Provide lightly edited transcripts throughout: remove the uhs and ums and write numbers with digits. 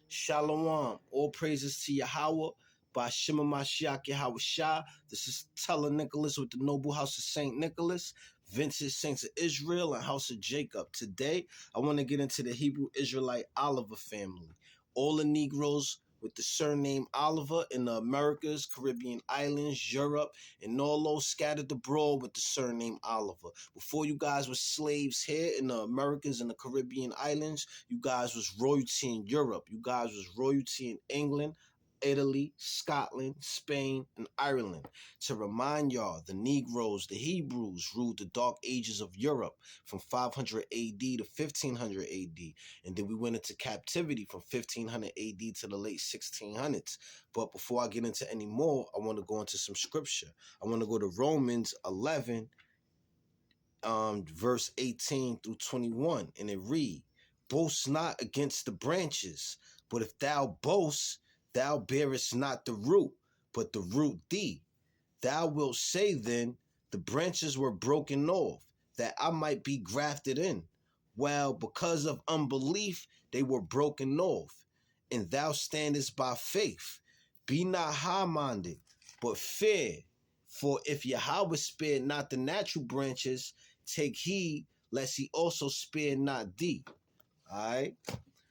Shalom. All praises to Yahweh. By Shema Mashiach Yahweh Shah. This is Teller Nicholas with the Noble House of St. Nicholas, Vintage Saints of Israel, and House of Jacob. Today, I want to get into the Hebrew Israelite Oliver family. All the Negroes with the surname Oliver in the Americas, Caribbean islands, Europe, and all those scattered abroad with the surname Oliver. Before you guys were slaves here in the Americas and the Caribbean islands, you guys was royalty in Europe. You guys was royalty in England, Italy, Scotland, Spain, and Ireland. To remind y'all, the Negroes, the Hebrews, ruled the dark ages of Europe from 500 AD to 1500 AD. And then we went into captivity from 1500 AD to the late 1600s. But before I get into any more, I want to go into some scripture. I want to go to Romans 11, verse 18 through 21. And it read, "Boast not against the branches, but if thou boast, thou bearest not the root, but the root thee. Thou wilt say then, the branches were broken off, that I might be grafted in. Well, because of unbelief, they were broken off. And thou standest by faith. Be not high-minded, but fear. For if Yahweh spared not the natural branches, take heed, lest he also spare not thee." All right?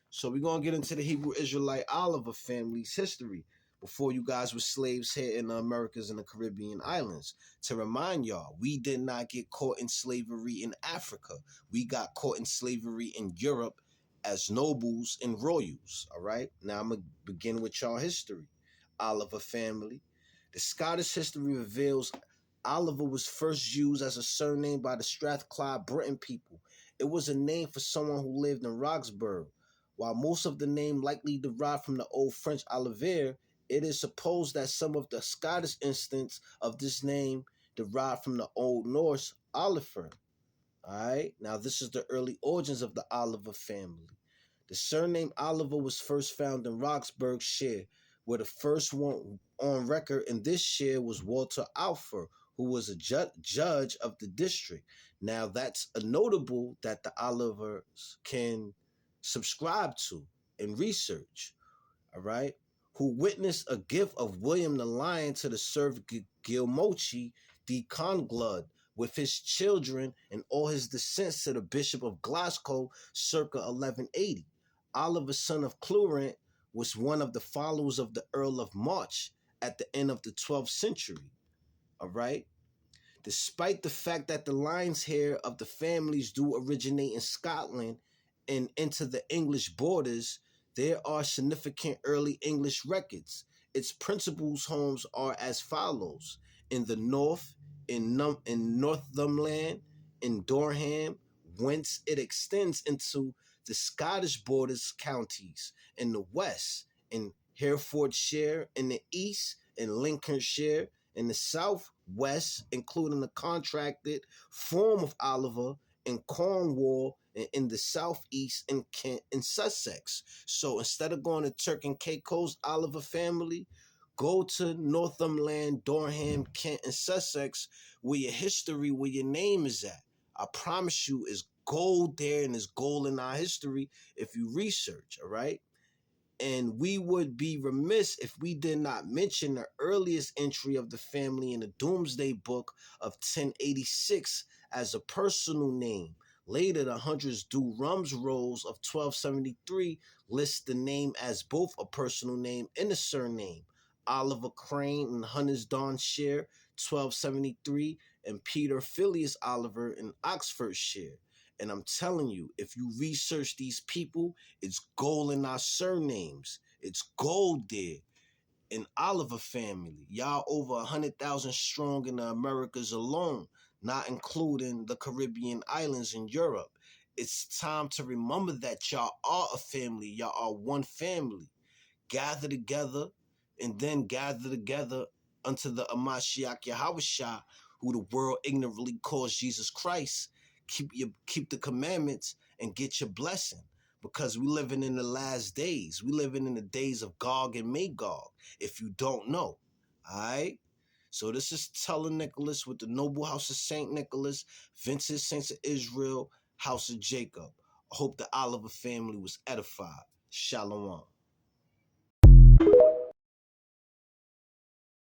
So we're going to get into the Hebrew Israelite Oliver family's history before you guys were slaves here in the Americas and the Caribbean islands. To remind y'all, we did not get caught in slavery in Africa. We got caught in slavery in Europe as nobles and royals. All right? Now I'm going to begin with y'all history. Oliver family. The Scottish history reveals Oliver was first used as a surname by the Strathclyde Britain people. It was a name for someone who lived in Roxburgh. While most of the name likely derived from the Old French Olivier, it is supposed that some of the Scottish instance of this name derived from the Old Norse Oliver. All right, now this is the early origins of the Oliver family. The surname Oliver was first found in Roxburghshire, where the first one on record in this shire was Walter Alfer, who was a judge of the district. Now that's a notable that the Olivers can subscribe to and research, all right, who witnessed a gift of William the Lion to the serf Gilmochi de Conglud with his children and all his descents to the Bishop of Glasgow circa 1180. Oliver, son of Clurent, was one of the followers of the Earl of March at the end of the 12th century, all right? Despite the fact that the lion's hair of the families do originate in Scotland and into the English borders, there are significant early English records. Its principal homes are as follows. In the north, in Northumberland, in Durham, whence it extends into the Scottish borders counties. In the west, in Herefordshire, in the east, in Lincolnshire, in the southwest, including the contracted form of Oliver, in Cornwall, and in the southeast, in Kent and Sussex. So instead of going to Turk and Caicos Oliver family, go to Northumberland, Durham, Kent, and Sussex, where your history, where your name is at. I promise you, it's gold there, and it's gold in our history if you research, all right? And we would be remiss if we did not mention the earliest entry of the family in the Doomsday Book of 1086 as a personal name. Later, the Hundreds Du Rums Rolls of 1273 lists the name as both a personal name and a surname. Oliver Crane in Huntersdonshire, 1273, and Peter Phileas Oliver in Oxfordshire. And I'm telling you, if you research these people, it's gold in our surnames. It's gold there. In Oliver family, y'all over 100,000 strong in the Americas alone, not including the Caribbean islands in Europe. It's time to remember that y'all are a family. Y'all are one family. Gather together, and then gather together unto the Amashiach Yahweh Shah, who the world ignorantly calls Jesus Christ. Keep the commandments and get your blessing, because we living in the last days. We living in the days of Gog and Magog, if you don't know. All right? So this is Teller Nicholas with the Noble House of St. Nicholas, Vintage Saints of Israel, House of Jacob. I hope the Oliver family was edified. Shalom.